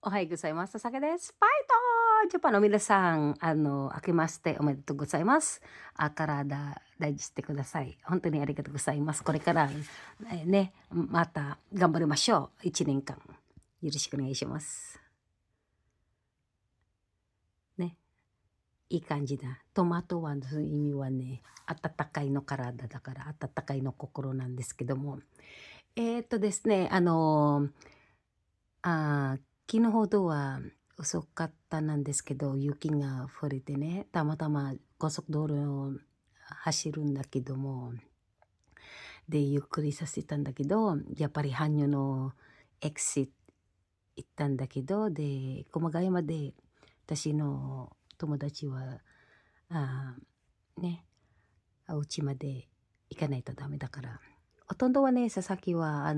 おはようございます。ささです。バイトジャパンの皆さん、明けましておめでとうございます。体大事してください。本当にありがとうございます。これから、ね、また頑張りましょう。1年間。よろしくお願いします。ね、いい感じだ。トマトはの意味はね、温かいの体だから、温かいの心なんですけども。ですね、あ昨日ほどは遅かったなんですけど、雪が降れてね、たまたま高速道路を走るんだけども、で、ゆっくりさせたんだけど、やっぱり搬入のエクシ行ったんだけど、で、駒ヶ山で私の友達は、あね、お家まで行かないとダメだから。ほとんどはね、佐々木は、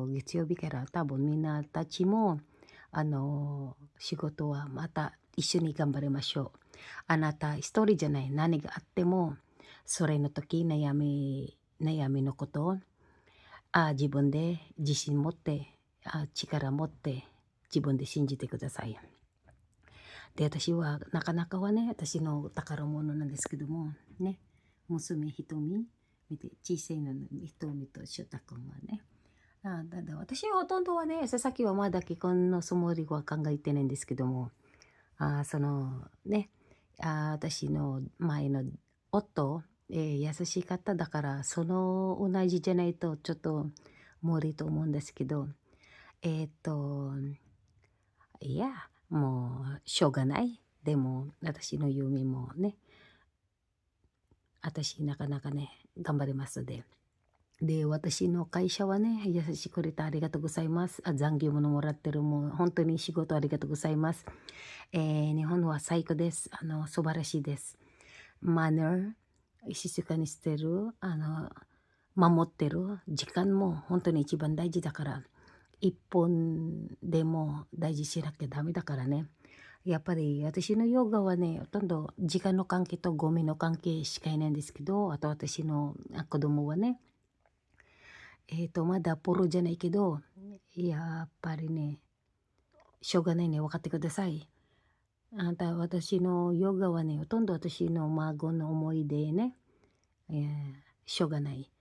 月曜日から多分みんなたちも、仕事はまた一緒に頑張りましょう。あなた一人じゃない。何があっても、それの時悩みのことを、自分で自信持って、力持って、自分で信じてください。で、私は、なかなかはね、私の宝物なんですけども、ね、娘瞳、見て、小さいのに瞳と翔太君はね、ただ私はほとんどはね、佐々木はまだ結婚のつもりは考えてないんですけども、そのね、私の前の夫、優しい方だから、その同じじゃないとちょっと無理と思うんですけど、えっと、いや、もうしょうがない。でも私の夢もね、私なかなかね、頑張りますので。で、私の会社はね、優しくくれてありがとうございます。残業ものもらってる、もう本当に仕事ありがとうございます。日本は最高です。素晴らしいです。マナー、静かにしてる、守ってる時間も本当に一番大事だから、一本でも大事しなきゃダメだからね。やっぱり私のヨガはね、ほとんど時間の関係とゴミの関係しかいないんですけど、あと私の子供はね、まだプロじゃないけど、やっぱりね、しょうがないね、分かってください。私のヨガはね、ほとんど私の孫の思い出ね、しょうがない。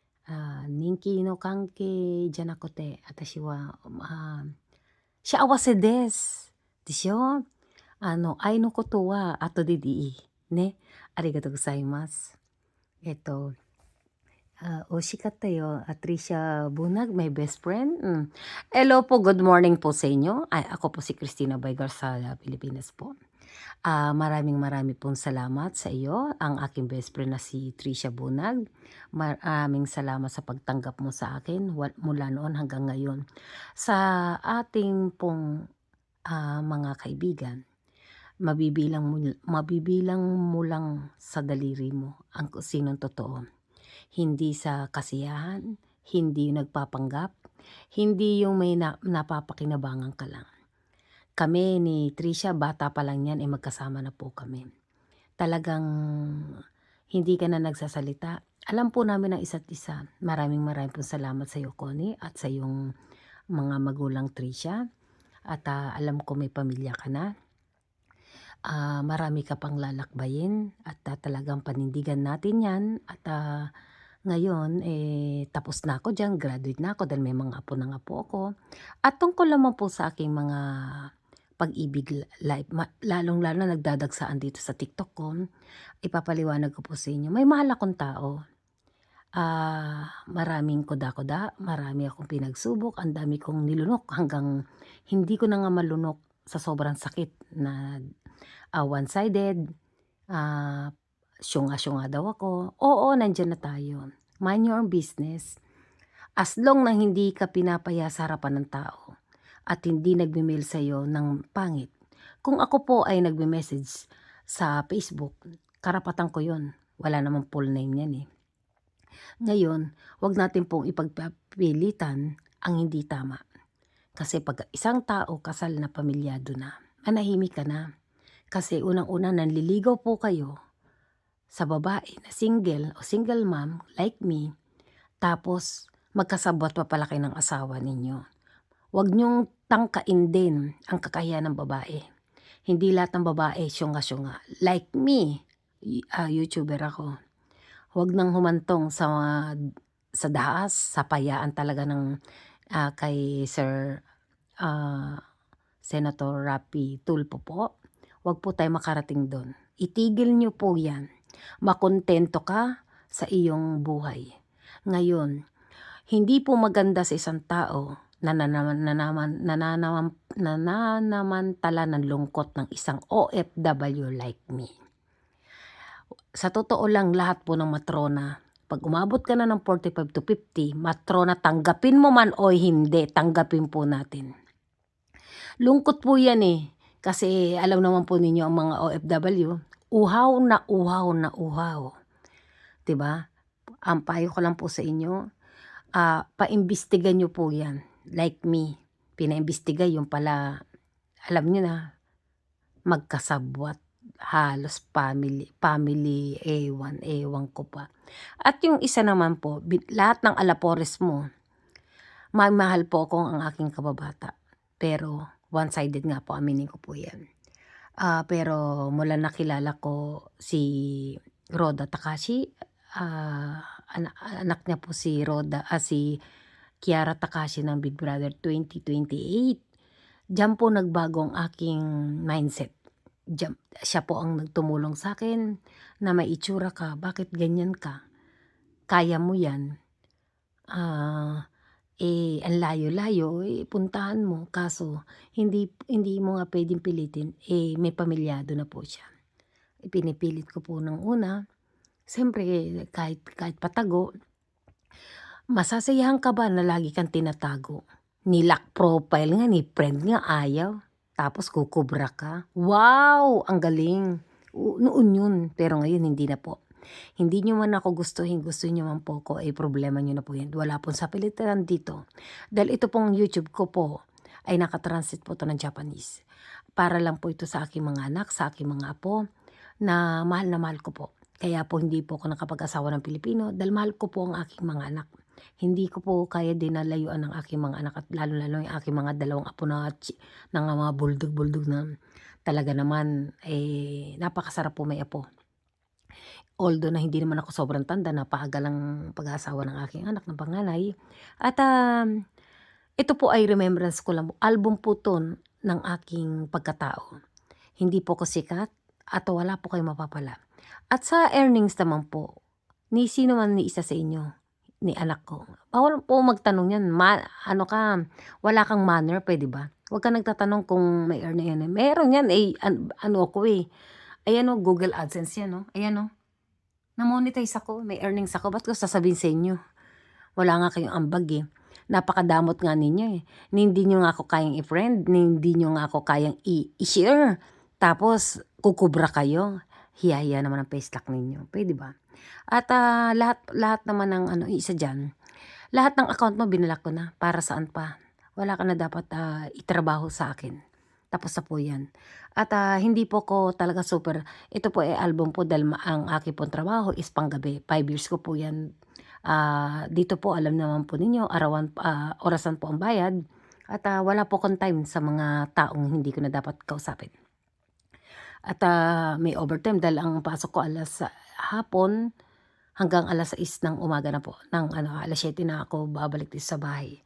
人気の関係じゃなくて、私は、幸せです。でしょ？愛のことは後でいい。ね。ありがとうございます。えっと、惜しかったyo, Tricia Bunag, my best friend. Hello po, good morning po sa inyo. Ako po si Christina Baygar sa Pilipinas po. Maraming marami pong salamat sa iyo, ang aking best friend na si Tricia Bunag. Maraming salamat sa pagtanggap mo sa akin mula noon hanggang ngayon. Sa ating pong mga kaibigan, mabibilang mo lang sa daliri mo ang kung sinong totoo. Hindi sa kasiyahan, hindi yung nagpapanggap, hindi yung may napapakinabangan ka lang. Kami ni Tricia, bata pa lang yan, magkasama na po kami. Talagang hindi ka na nagsasalita. Alam po namin ang isa't isa. Maraming maraming pong salamat sa iyo, Connie, at sa iyong mga magulang, Tricia. At alam ko may pamilya ka na. Marami ka pang lalakbayin at talagang panindigan natin yan. At ngayon, tapos na ako diyan, graduate na ako dahil may mga apo na nga po ako. At tungkol naman po sa aking mga pag-ibig life, lalong-lalo na nagdadagsaan dito sa TikTok ko, ipapaliwanag ko po sa inyo. May mahal akong tao. Maraming kuda-kuda, marami akong pinagsubok, ang dami kong nilunok hanggang hindi ko na nga malunok sa sobrang sakit na one-sided, ah, syunga-syunga daw ako. Oo, nandiyan na tayo. Mind your own business. As long na hindi ka pinapaya sa harapan ng tao at hindi nagme-mail sa'yo ng pangit. Kung ako po ay nagme-message sa Facebook, karapatan ko yun. Wala namang full name yan eh. Ngayon, wag natin pong ipagpapilitan ang hindi tama. Kasi pag isang tao kasal na pamilyado na, manahimik ka na. Kasi unang-una nanliligaw po kayo sa babae na single o single mom like me, tapos magkasabwat pa pala kayo ng asawa ninyo. Huwag niyong tangkain din ang kakayahan ng babae. Hindi lahat ng babae syunga-syunga. Like me, YouTuber ako. Huwag nang humantong sa daas, sa payaan talaga ng kay Sir Senator Rapi Tulfo po. Huwag po tayo makarating doon. Itigil niyo po yan. Makontento ka sa iyong buhay. Ngayon, hindi po maganda sa isang tao na nananamantala ng lungkot ng isang OFW like me. Sa totoo lang, lahat po ng matrona, pag umabot ka na ng 45 to 50, matrona, tanggapin mo man o hindi, tanggapin po natin. Lungkot po yan kasi alam naman po ninyo ang mga OFW, uhaw na uhaw na uhaw. 'Di ba? Ang payo ko lang po sa inyo, paimbestigan nyo po yan. Like me, pinaimbestiga yung pala, alam nyo na, magkasabwat, halos family, ewan ko pa. At yung isa naman po, lahat ng alapores mo, mahal po ako ang aking kababata. Pero one-sided nga po, aminin ko po yan. Pero mula nakilala ko si Roda Takashi, anak niya po si si Kiara Takashi ng Big Brother 2028. Diyan po nagbago ang aking mindset. Siya po ang nagtumulong sa akin na may itsura ka, bakit ganyan ka? Kaya mo yan. Ang layo-layo, puntahan mo. Kaso, hindi mo nga pwedeng pilitin. May pamilyado na po siya. Pinipilit ko po ng una. Siyempre, kahit patago, masasayahan ka ba na lagi kang tinatago? Nilock profile nga, ni friend nga ayaw. Tapos kukubra ka. Wow! Ang galing. Noon yun. Pero ngayon, hindi na po. Hindi nyo man ako gusto nyo man po ko, problema nyo na po yan. Wala pong sapilitan dito. Dahil ito pong YouTube ko po, ay nakatranslate po ito ng Japanese. Para lang po ito sa aking mga anak, sa aking mga apo, na mahal ko po. Kaya po hindi po ako nakapag-asawa ng Pilipino, dahil mahal ko po ang aking mga anak. Hindi ko po kaya din nalayuan ng aking mga anak, at lalo-lalo yung aking mga dalawang apo na mga buldog na talaga naman, napakasarap po may apo. Although na hindi naman ako sobrang tanda, napaaga lang pag-aasawa ng aking anak ng panganay. At ito po ay remembrance ko lang. Album po to ng aking pagkatao. Hindi po ko sikat at wala po kayo mapapala. At sa earnings naman po, ni sino man ni isa sa inyo, ni anak ko. Bawal po magtanong yan. Wala kang manner, pwede ba? Huwag ka nagtatanong kung may earn na yan. Meron yan, Google AdSense yan, Ayan, na-monetize ako, may earnings ako. Ba't ko sasabihin sa inyo? Wala nga kayong ambag Napakadamot nga ninyo Hindi nyo nga ako kayang i-friend, hindi nyo nga ako kayang i-share. Tapos, kukubra kayo. Hiya-hiya naman ang paystack ninyo. Pwede ba? At lahat naman ng isa dyan, lahat ng account mo binalak ko na. Para saan pa? Wala ka na dapat itrabaho sa akin. Tapos na po yan. At hindi po ko talaga super, ito po album po dahil ang aking pong trabaho is panggabi. 5 years ko po yan. Dito po alam naman po ninyo, orasan po ang bayad. At wala po akong time sa mga taong hindi ko na dapat kausapin. At may overtime dahil ang pasok ko alas hapon hanggang alas 6 ng umaga na po. Alas 7 na ako babalik dito sa bahay.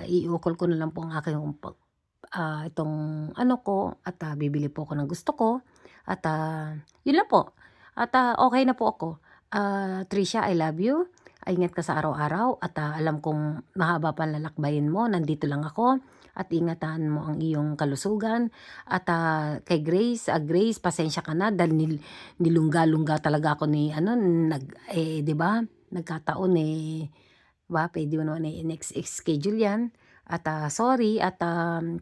Iukol ko na lang po ang aking itong ko at bibili po ako ng gusto ko at yun lang po at okay na po ako. Trisha, I love you. Ingat ka sa araw-araw at alam kong mahaba pa lalakbayin mo, nandito lang ako at ingatan mo ang iyong kalusugan. At kay Grace, pasensya ka na dahil nilungga-lungga talaga ako ni di ba? Nagkataon ba, pwede mo naman next schedule yan. At sorry at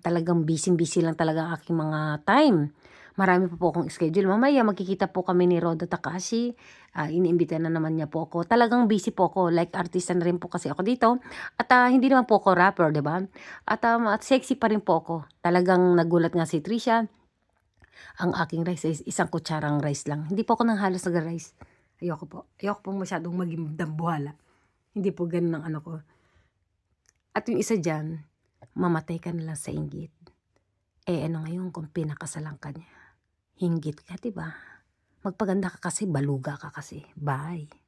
talagang busy lang talaga ang aking mga time. Marami pa po akong schedule. Mamaya magkikita po kami ni Roda Takashi. Iniimbita na naman niya po ako. Talagang busy po ako. Like artist na rin po kasi ako dito. At hindi naman po ako rapper, diba? At sexy pa rin po ako. Talagang nagulat nga si Trisha. Ang aking rice is isang kutsarang rice lang. Hindi po ako nang halos nag-rice. Ayoko po masyadong maging dambuhala. Hindi po ganun ang ko. At yung isa dyan, mamatay ka na lang sa inggit. Ano ngayon kung pinakasalan ka niya, hinggit ka, 'di ba? Magpaganda ka kasi, baluga ka kasi. Bye.